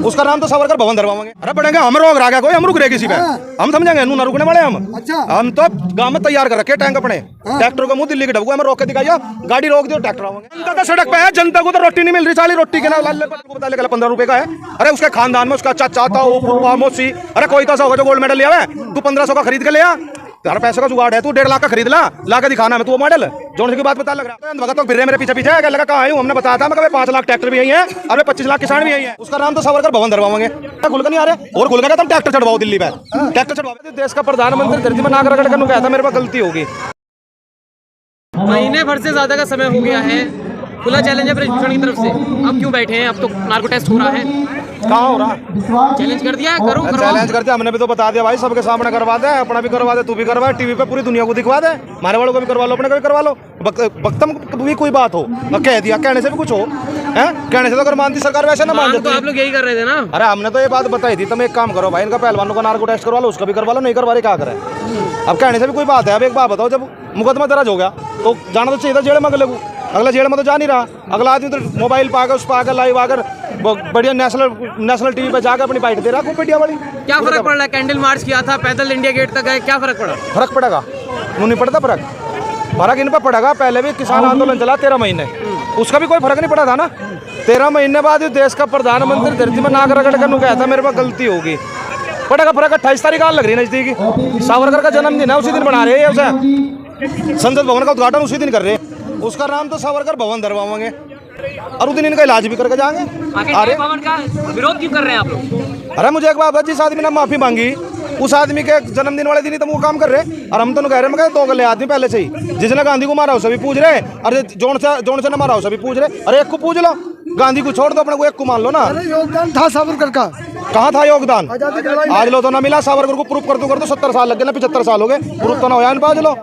उसका नाम तो सावरकर भवन धरवाएंगे। अरे बढ़ेंगे हम रोक रहा है कोई, हम रुक रहे किसी पे, हम समझेंगे ना रुकने वाले हम। हम तो गांव में तैयार कर रखे टैंक अपने, ट्रैक्टर को मुंह दिल्ली के डब्बू में रोक के दिखाइए, गाड़ी रोक दियो ट्रैक्टर आवेंगे। जनता तो सड़क पे है, जनता को तो रोटी नहीं मिल रही, साली रोटी के ना लाल को बता लेगा 15 रुपए का है। अरे उसके खानदान में उसका चाचा ताऊ फूफा मौसी, अरे कोई तो होगा जो गोल्ड मेडल लिया है, तू 1500 का खरीद के ले आ, तेरा पैसे का जुगाड़ है, तू 1.5 लाख का खरीद ला के दिखाना है तू वो मॉडल जोन की बात पता लग रहा है। तो फिर मेरे पीछे पीछे लगा कहाँ हूँ, हमने बताया था मैं 5 लाख ट्रैक्टर भी यही है, अरे 25 लाख किसान भी यही है। उसका नाम तो सावरकर भवन धरवाएंगे। खुल नहीं आ रहे और खुल गया तुम ट्रैक्टर चढ़वाओ दिल्ली पे, ट्रैक्टर चढ़वाओ। देश का प्रधानमंत्री धरती में नाक रगड़ कर गया था, मेरे पास गलती होगी। महीने भर से ज्यादा का समय हो गया है, खुला चैलेंज है ब्रजभूषण की तरफ से, अब क्यों बैठे हैं? अब तो नार्को टेस्ट हो रहा है, कहाँ हो रहा? चैलेंज कर दिया, करो चैलेंज कर दिया हमने भी तो बता दिया भाई, सबके सामने करवा दे, अपना भी करवा दे, तू भी करवा, टीवी पे पूरी दुनिया को दिखवा दे, हमारे वालों को भी करवा लो, अपने को भी करवा लो। बख्तम भी कोई बात हो, कह दिया, कहने से भी कुछ हो है, कहने से तो अगर मानती सरकार वैसे ना मान तो आप लोग यही कर रहे थे ना। अरे हमने तो ये बात बताई थी, तुम एक काम करो भाई, इनका पहलवानों का नार्को टेस्ट करवा लो, उसका भी करवा लो, नहीं करवा रहे क्या करे। अब कहने से भी कोई बात है। अब एक बात बताओ, जब मुकदमा दर्ज हो गया तो जाना तो चाहिए था जेल में, अगला जेल में तो जा नहीं रहा, अगला आदमी तो मोबाइल पाकर उस पाकर लाइव आकर बढ़िया नेशनल टीवी पे जाकर अपनी बाइट दे रहा, खूब बढ़िया वाली। क्या फर्क पड़ रहा है? कैंडल मार्च किया था, पैदल इंडिया गेट तक गए, क्या फर्क पड़ा? फर्क पड़ेगा? नहीं पड़ता फर्क इन पर पड़ेगा। पहले भी किसान आंदोलन चला 13 महीने, उसका भी कोई फर्क नहीं पड़ा था ना। 13 महीने बाद देश का प्रधानमंत्री धरती में नाक रगड़ कर गया था, मेरे पास गलती होगी, पड़ेगा फर्क। 28 तारीख लग रही है नजदीकी, सावरकर का जन्मदिन है, उसी दिन बना रहे हैं उसे, संसद भवन का उद्घाटन उसी दिन कर रहे हैं। उसका नाम तो सावरकर भवन धरवाएंगे और उस दिन इनका इलाज भी करके जाएंगे। अरे भवन का विरोध क्यों कर रहे हैं आप लोग? अरे मुझे एक बात है, जिस आदमी ने माफी मांगी उस आदमी के जन्मदिन वाले दिन ही तो वो काम कर रहे, और हम तो कह रहे हैं 2 गले आदमी पहले से ही, जिसने गांधी को मारा उसे भी पूछ रहे, अरे जोन से न मारा उसे भी पूछ रहे। अरे एक को पूछ लो, गांधी को छोड़ दो, अपने को एक को मान लो ना। योगदान था सावरकर का, कहाँ था योगदान? आज लो तो ना मिला, सावरकर को प्रूफ कर दो 70 साल लग गए ना, 75 साल हो गए, प्रूफ तो ना होया इन पाज लो।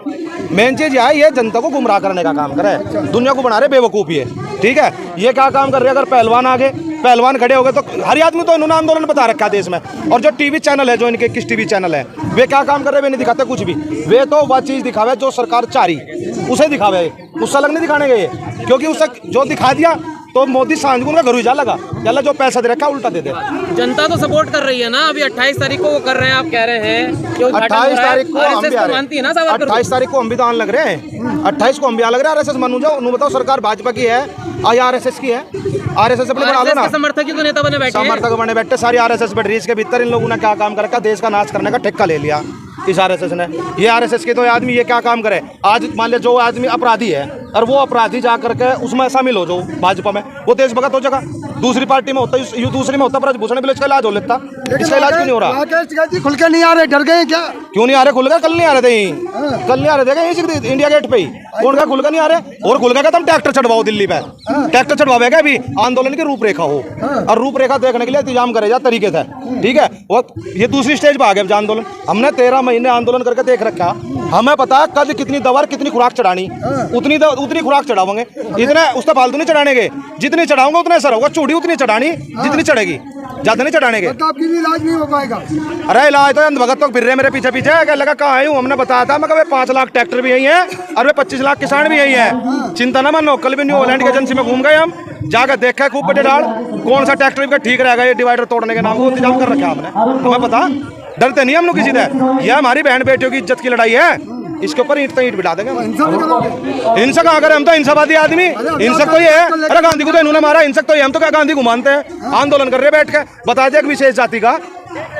मेन चीज है ये जनता को गुमराह करने का काम करे, दुनिया को बना रहे बेवकूफ़ी है, ठीक है। ये क्या काम कर रहे हैं? अगर पहलवान आगे पहलवान खड़े हो गए तो हर आदमी तो इन्होंने आंदोलन बता रखा है देश में। और जो टीवी चैनल है, जो इनके किस टीवी चैनल है, वे क्या काम कर रहे हैं? वे नहीं दिखाते कुछ भी, वे तो वह चीज़ दिखावे जो सरकार चाह रही उसे दिखावे, उससे अलग नहीं दिखाने गए, क्योंकि उससे जो दिखा दिया तो मोदी सांझ को उनका घर ही जा लगा, चला जो पैसा दे रखा उल्टा दे दे। जनता तो सपोर्ट कर रही है ना, अभी 28 तारीख को वो कर रहे हैं, आप कह रहे हैं 28 तारीख को हम भी मानती है ना, 28 तारीख को हम भी तो आने लग रहे हैं, 28 को हम भी आने लग रहे हैं। RSS मानू जाओ, उन्होंने बताओ सरकार भाजपा की है, RSS की है, RSS अपने बना लो ना, समर्थक तो नेता बने बैठे, समर्थक बने बैठे सारी RSS बैठ रही। इसके भीतर इन लोगों ने क्या काम कर रखा? देश का नाश करने का ठेका ले लिया इस RSS ने। ये RSS के तो आदमी ये क्या काम करे? आज मान लिया जो आदमी अपराधी है और वो अपराधी जा करके उसमें शामिल हो जो भाजपा में, वो देशभक्त हो जाएगा। दूसरी पार्टी में होता है, दूसरी में होता ब्रजभूषण भी इसका इलाज हो लेता, इसका इलाज क्यों नहीं हो रहा? खुल के नहीं आ रहे, डर गए क्या? क्यों नहीं आ रहे? खुल गए, कल नहीं आ रहे थे, कल नहीं आ रहे थे इंडिया गेट पे ही, कौन का खुल के नहीं आ रहे? और खुल गया तुम ट्रैक्टर चढ़वाओ दिल्ली पे, ट्रैक्टर चढ़वाएगा अभी आंदोलन की रूपरेखा हो, और रूपरेखा देखने के लिए इंतजाम करे जा तरीके से, ठीक है। वो ये दूसरी स्टेज पे आ गया आंदोलन। हमने 13 महीने आंदोलन करके देख रखा, हमें पता है कद कितनी दवा कितनी खुराक चढ़ानी, उतनी खुराक चढ़ाओगे, इतने उससे फालतू नहीं चढ़ाने के, जितनी चढ़ाऊंगा उतना असर होगा, चूड़ी उतनी चढ़ानी जितनी चढ़ेगी, ज्यादा नहीं चढ़ाने के। तो आपकी भी इलाज नहीं हो पाएगा। अरे इलाज तो अंधभगत तो फिर रहे मेरे पीछे क्या लगा कहाँ हूँ, हमने बताया था मैं 5 लाख ट्रैक्टर भी यही है और 25 लाख किसान भी यही है, चिंता ना मानो। कल भी न्यू हॉलैंड की एजेंसी में घूम गए, हम जाकर देखा खूब बड़े डाल कौन सा ट्रैक्टर भी ठीक रहेगा, ये डिवाइडर तोड़ने के नाम को इंतजाम कर रखा हमने, हमें पता, डरते नहीं हम लोग किसी से। ये हमारी बहन बेटियों की इज्जत की लड़ाई है, इसके ऊपर ईंट तो ईंट बिठा देंगे। हिंसा कहाँ करें? हम तो हिंसावादी आदमी, हिंसक तो ये है। अरे गांधी को तो इन्होंने मारा, हिंसक तो ये, हम तो क्या गांधी को मानते हैं? आंदोलन कर रहे बैठ के, बता दिया एक विशेष जाति का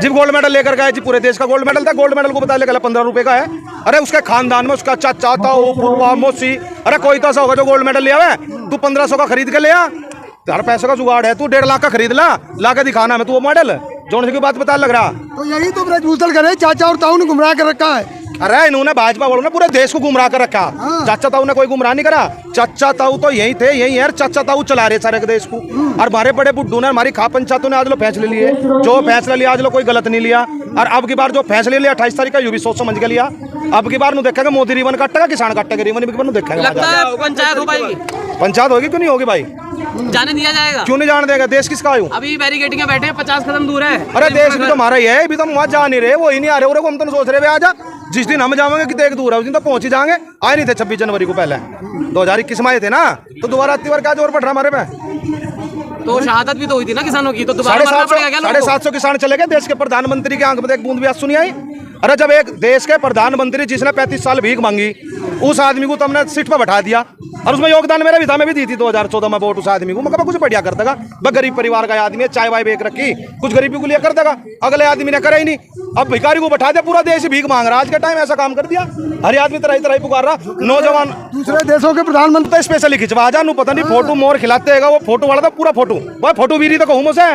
जब गोल्ड मेडल लेकर गए जी, पूरे देश का गोल्ड मेडल था, गोल्ड मेडल को बता लेकर 15 रुपए का है। अरे उसके खानदान में उसका चाचा ताऊ फूफा मौसी, अरे कोई तो ऐसा होगा जो गोल्ड मेडल लिया है, तू 1500 का खरीद के ले आ, तेरा पैसे का जुगाड़ है, तू 1.5 लाख का खरीद ला के दिखाना है तू वो मॉडल जोन की बात पता लग रहा। तो यही तो ब्रजभूषण करे, चाचा और ताऊ ने गुमराह कर रखा है। अरे इन्होंने भाजपा वालों ने पूरे देश को गुमराह कर रखा, चाचा ताऊ ने कोई गुमराह नहीं करा, चाचा ताऊ तो यही थे, यही है, चाचा ताऊ चला रहे सारे देश को। और हमारे बड़े बुड्ढू ने, हमारी खा पंचायतों ने आज लो फैसले लिए, जो फैसला लिया आज लो कोई गलत नहीं लिया। और अब की बार जो फैसले लिया 28 तारीख का, यू भी सोच समझ के लिया। अब की बार नु देखेगा मोदी रिबन काटेगा, किसान काटेगा रिबन, देखेगा लगता है पंचायत हो पाएगी। पंचायत होगी क्यों नहीं होगी भाई? जाने दिया जाएगा? क्यों नहीं जाने देगा? देश किसका आयु? अभी बैरिकेडिंग में बैठे हैं, 50 कदम दूर है। अरे देश भी तो हमारा ही है, अभी तो वहाँ जा नहीं रहे, वो ही नहीं आ रहे, और हम तो सोच रहे आजा, जिस दिन हम जाएंगे कि देख दूर है उस दिन तो पहुंच ही जाएंगे। आए नहीं थे 26 जनवरी को, पहले 2021 में आए थे ना, तो दोबारा अत्ती बार क्या जोर पड़ रहा हमारे पे? तो शहादत भी तो हुई थी ना किसानों की, तो दोबारा मरना पड़ेगा क्या लोगों को? 750 किसान चले गए। देश के प्रधानमंत्री की आंख में एक बूंद भी आज सुनी आई? अरे जब एक देश के प्रधानमंत्री जिसने 35 साल भीख मांगी, उस आदमी को तुमने सीट पर बैठा दिया, और उसमें योगदान मेरा भी था, मैं भी दी थी 2014 में वोट उस आदमी को। मैं कुछ बढ़िया कर देगा, वह गरीब परिवार का आदमी है, चाय वाय बेच रखी, कुछ गरीबी को लिए कर देगा। अगले आदमी ने करे ही नहीं, अब भिखारी को बैठा दिया, पूरा देश ही भीख मांग रहा। आज के टाइम ऐसा काम कर दिया, हर आदमी तरह तरह पुकार रहा। नौजवान दूसरे देशों के प्रधानमंत्री तो स्पेशली खिंचवा जा, पता नहीं फोटो मोर खिलाते है वो फोटो वाला, तो पूरा फोटो भाई फोटो भी तो कहूँ मुझसे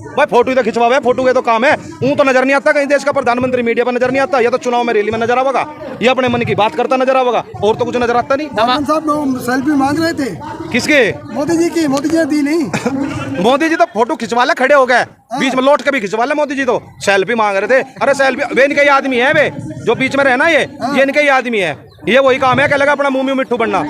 भाई, फोटो ही तो खिंचवा, फोटो के तो काम है। ऊँ तो नजर नहीं आता कहीं देश का प्रधानमंत्री मीडिया पर नजर नहीं आता, या तो चुनाव में रैली में नजर आवेगा, या अपने मन की बात करता नजर आवेगा, और तो कुछ नजर आता नहीं। बाबन साहब लोग सेल्फी मांग रहे थे किसके? मोदी जी की, मोदी जी ने दी नहीं। मोदी जी तो फोटो खिंचवा ले, खड़े हो गए बीच में, लौट के भी खिंचवा ले। मोदी जी तो सेल्फी मांग रहे थे। अरे सेल्फी वे इनके ही आदमी है, वे जो बीच में रहे ना, ये इनके ही आदमी है। ये वही काम है, क्या लगा अपना मुंह में मिट्टू बनना,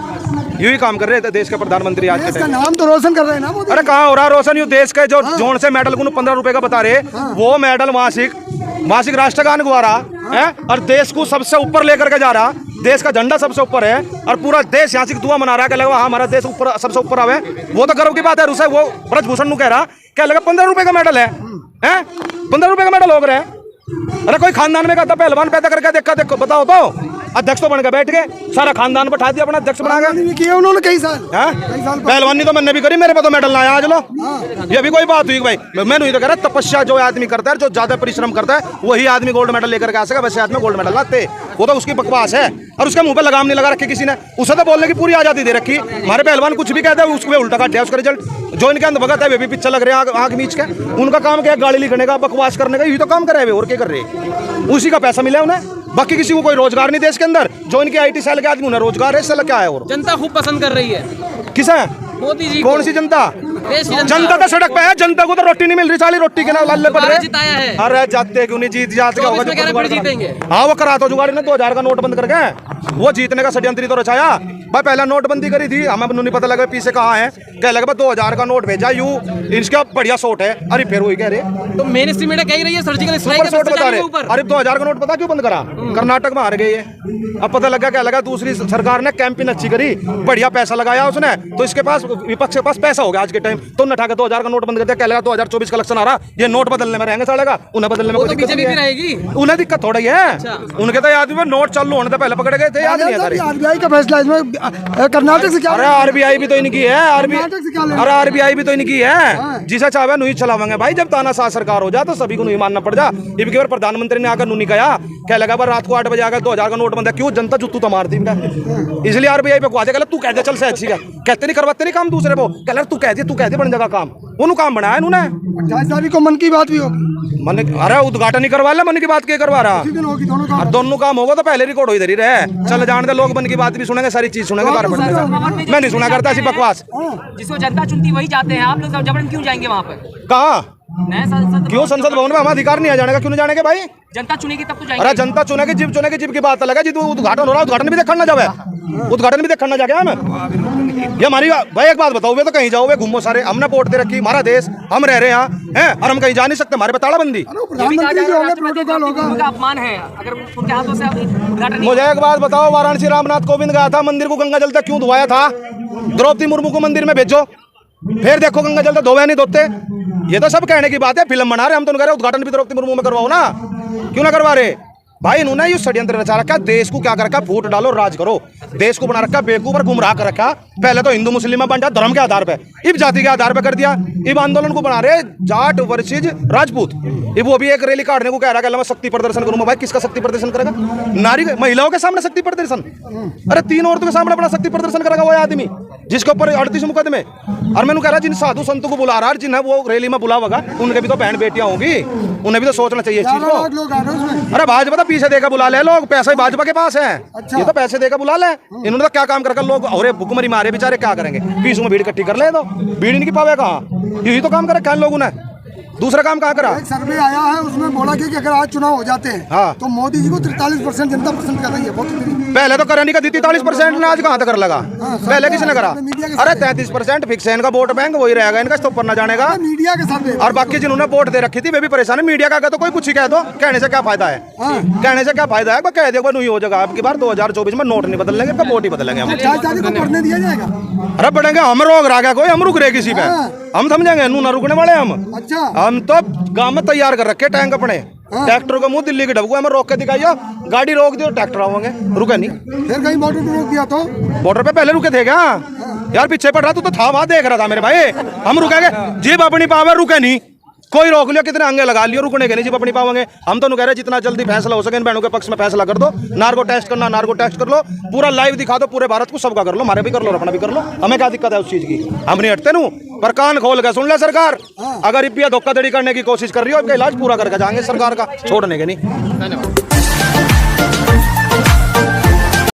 यही काम कर रहे थे देश के प्रधानमंत्री आज देश के का टाइम। नाम तो रोशन कर रहे हैं ना मोदी। अरे कहाँ हो रहा रोशन? यू देश के जो जोन से मेडल को 15 रुपए का बता रहे, वो मेडल मासिक राष्ट्रगान गवा रहा है, और देश को सबसे ऊपर लेकर के जा रहा। देश का झंडा सबसे ऊपर है, और पूरा देश यहाँ से दुआ मना रहा है, क्या लगा हाँ हमारा देश ऊपर सबसे ऊपर आवे। वो तो गर्व की बात है। रूस है वो ब्रजभूषण नु कह रहा, क्या लगा 15 रुपए का मेडल है, 15 रुपए का मेडल हो रहा है। अरे कोई खानदान में कहता पहलवान पैदा करके देखा, देखो बताओ तो अध्यक्ष तो बन के बैठ गए, सारा खानदान बैठा दिया, अपना अध्यक्ष बना गया। किया उन्होंने कई साल पहलवानी तो मैंने भी करी, मेरे पे तो मेडल ना आया आज लो। ये भी कोई बात हुई भाई? मैं नहीं तो कह रहा, तपस्या जो आदमी करता है, जो ज्यादा परिश्रम करता है, वही आदमी गोल्ड मेडल लेकर के आ सका। वैसे आदमी गोल्ड मेडल लाते, वो तो उसकी बकवास है, और उसके मुंह पे लगाम नहीं लगा रखी किसी ने। उसे तो बोलने की पूरी आजादी दे रखी। हमारे पहलवान कुछ भी कहते हैं, उसको उल्टा काट दिया उसका रिजल्ट। जो इनके अंदर भगत है वे भी पीछे लग रहे हैं आग बीच के। उनका काम क्या है? गाली लिखने का, बकवास करने का, यही तो काम कर रहे हैं। और क्या कर रहे हैं? उसी का पैसा मिला उन्हें, बाकी किसी को कोई रोजगार नहीं देश के अंदर। जो इनके IT सेल के आदमी उन्हें रोजगार है, इससे क्या है? और जनता खूब पसंद कर रही है किसे? मोदी जी। कौन सी जनता? देश की जनता तो सड़क पे है, जनता को तो रोटी नहीं मिल रही, साली रोटी के ना लाले पड़ रहे। जिताया है। अरे जाते क्यों नहीं? जीत जाते क्या होगा? 24 में कह रहे फिर जीतेंगे। हाँ वो करा तो जुगाड़ी ने 2000 का नोट बंद करके, वो जीतने का षड्यंत्र तो रचाया भाई। पहला नोटबंदी करी थी, हमें नहीं पता लगा पीछे कहाँ है, क्या लगा 2000 का नोट भेजा यू, इसका बढ़िया शॉट है। अरे फिर वही कह रहे, तो मेन स्ट्रीम मीडिया कह ही रही है सर्जिकल स्ट्राइक शॉट बता रहे। अरे 2000 का नोट पता क्यों बंद करा? कर्नाटक में हार गई है। अब पता लगा, क्या लगा दूसरी सरकार ने कैंपेन अच्छी करी, बढ़िया पैसा लगाया उसने, तो इसके पास विपक्ष के पास पैसा हो गया आज के टाइम, तो उन्हें उठा के 2000 का नोट बंद कर दिया। क्या लगा 2024 का इलेक्शन आ रहा, ये नोट बदलने में रहेंगे सालेगा, उन्हें बदलने में कोई दिक्कत नहीं रहेगी। उन्हें दिक्कत थोड़ी है। उनके तो याद में नोट चालू होने से पहले पकड़े गए थे, याद नहीं है? RBI का फैसला इसमें कर्नाटक से क्या? अरे RBI भी तो इनकी है, अरे RBI भी तो इनकी है। जिसे चाहे नहीं चलावेंगे भाई। जब तानाशाह सरकार हो जाए तो सभी को नहीं मानना पड़ जा। इब की बार प्रधानमंत्री ने आकर नहीं कहा, क्या लगा बार रात को 8 बजे आकर 2000 का नोट बंद है, क्यों? जनता जुत्तू तो मार दी इनका। इसलिए RBI पे को तू कह दे चल से अच्छी है, कहते नहीं करवाते नहीं काम दूसरे को, कह तू कह दे बन जाएगा काम, उन्होंने काम बनाया उन्होंने। 28 तारीख को मन की बात भी होगी। मन, अरे उद्घाटन ही करवा ले, मन की बात क्या करवा रहा? दोनों काम होगा तो पहले रिकॉर्ड हो इधर ही रहे। चल जान दे, लोग मन की बात भी सुनेंगे, सारी चीज सुनेंगे। मैं नहीं सुना करता ऐसी बकवास। जिसको जनता चुनती वही जाते हैं, आप लोग जबरन क्यों जाएंगे वहाँ पर? कहाँ? संसद क्यों संसद भवन में हमारा अधिकार नहीं है जाने का? क्यों नहीं जाने के भाई? जनता चुनेगी तब तो जाएंगे। अरे जनता चुनेगी, जीप की बात अलग है। जी उद्घाटन हो रहा है, उद्घाटन भी देखना जावे, उद्घाटन भी देखना जाके हम। ये हमारी भाई एक बात बताओ, वे तो कहीं जाओ, वे घूमो सारे, हमने वोट दे रखी, हमारा देश, हम रह रहे हैं, और हम कहीं जा नहीं सकते, हमारे पे तालाबंदी। प्रधानमंत्री जो होंगे प्रोटोकॉल होगा, उनका अपमान है अगर उनके हाथों से उद्घाटन नहीं। मुझे एक बात बताओ, वाराणसी रामनाथ कोविंद गया था, मंदिर को गंगा जल तक क्यों धुआया था? द्रौपदी मुर्मू को मंदिर में भेजो, फिर देखो गंगा जल तक धोवे नहीं धोते। ये तो सब कहने की बात है, फिल्म बना रहे, हम तो कह रहे उद्घाटन भी द्रौपदी मुर्मू में करवाओ ना, क्यों ना करवा रहे भाई? इन्होंने ये षड्यंत्र रचा रखा, देश को क्या कर रखा, वोट डालो राज करो, देश को बना रखा बेवकूफ और गुमराह कर रखा। पहले तो हिंदू मुस्लिम में बंटा धर्म के आधार पे, इब जाति के आधार पे कर दिया। इब आंदोलन को बना रहे जाट वर्सेज राजपूत। इब वो भी एक रैली काटने को कह रहा है, मैं शक्ति प्रदर्शन करूंगा। भाई किसका शक्ति प्रदर्शन करेगा? नारी महिलाओं के सामने शक्ति प्रदर्शन? अरे 3 औरतों के सामने अपना शक्ति प्रदर्शन करेगा वो आदमी जिसके ऊपर 38 मुकदमे। और मैंने कह रहा जिन साधु संतों को बुला रहा, जिन्हें वो रैली में बुलावेगा, उनके भी तो बहन बेटियां होंगी, उन्हें भी तो सोचना चाहिए इस चीज को। अरे भाजपा पीछे देकर बुला ले, लोग पैसे भाजपा के पास है। अच्छा। ये तो पैसे देकर बुला ले, इन्होंने तो क्या काम कर लोग और भुखमरी मारे बेचारे, क्या करेंगे? 20 में भीड़ इकट्ठी कर ले, तो भीड़ इनकी पावे कहाँ? यही तो काम करे क्या लोगों ने? दूसरा काम कहाँ करा? एक सर्वे आया है उसमें बोला कि अगर आज चुनाव हो जाते हैं हाँ। तो मोदी जी को 43% जनता पसंद कर रही है। बहुत पहले तो करनी का दी 43% ने, आज कहाँ तक कर लगा? पहले किसने करा? मीडिया के अरे 33% फिक्स है इनका वोट बैंक, वही रहेगा इनका, इसके ऊपर ना जानेगा। मीडिया के सर्वे और बाकी जिन्होंने वोट दे रखी थी वे भी परेशान है। मीडिया का अगर तो कोई कुछ ही कह दो, कहने से क्या फायदा है? कहने से क्या फायदा है? कह दे नहीं हो जाएगा अब की बार 2024 में नोट नहीं बदल लेंगे, इनका वोट ही बदलेंगे हम। चाय चाली को बढ़ने दिया जाएगा। अरे बढ़ेंगे हम, रोक रहा गया कोई, हम रुक रहे किसी पे? हम समझेंगे नू ना रुकने वाले हम। अच्छा हम तो गांव में तैयार कर रखे टैंक अपने, ट्रैक्टर को मुंह दिल्ली के डबुआ में रोक के दिखाइए, गाड़ी रोक दी और ट्रैक्टर आओगे, रुके नहीं। फिर कहीं बॉर्डर पे रोक दिया तो बॉर्डर पे पहले रुके थे क्या यार? पीछे पड़ रहा तू तो था, वहां देख रहा था मेरे भाई। हम रुकेंगे जीप अपनी पावे, रुके नहीं कोई, रोक लिया कितने आंगे लगा लियो, रुकने के नहीं जीप अपनी पाओगे। हम तो कह रहे जितना जल्दी फैसला हो सके इन बहनों के पक्ष में फैसला कर दो। नार्को टेस्ट करना, नार्को टेस्ट कर लो, पूरा लाइव दिखा दो पूरे भारत को, सबका कर लो, हमारे भी कर लो, अपना भी कर लो, हमें क्या दिक्कत है उस चीज की? हम नहीं हटते नू, पर कान खोल के सुन ले सरकार। अगर इपिया धोखाधड़ी करने की कोशिश कर रही हो, इनका इलाज पूरा करके जाएंगे सरकार का, छोड़ने के नहीं। धन्यवाद।